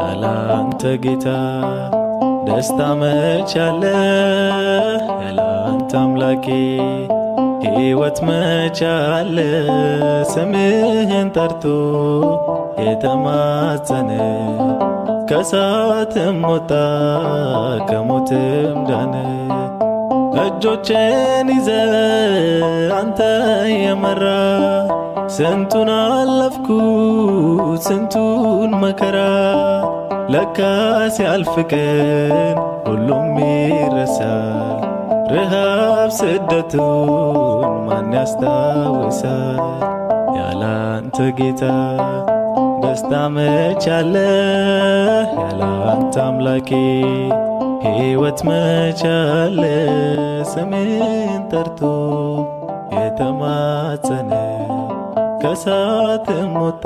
ያላንተ ጌታ ደስታ መች አለ? ያላንተ አምላኬ ሕይወት መች አለ? ስምህን ጠርቶ የተማጸነ ከእሳትም ወጣ ከሞትም ዳነ። እጆቼን ይዘ አንተ የመራ ስንቱን አለፍኩት ስንቱን መከራ። ለካስ ያልፍ ቀን ሁሉም ይረሳል፣ ረሃብ ስደቱን ማን ያስታውሳል? ያላንተ ጌታ ደስታ መች አለ? ያላንተ አምላኬ ሕይወት መች አለ? ስምህን ጠርቶ የተማጸነ ከእሳትም ወጣ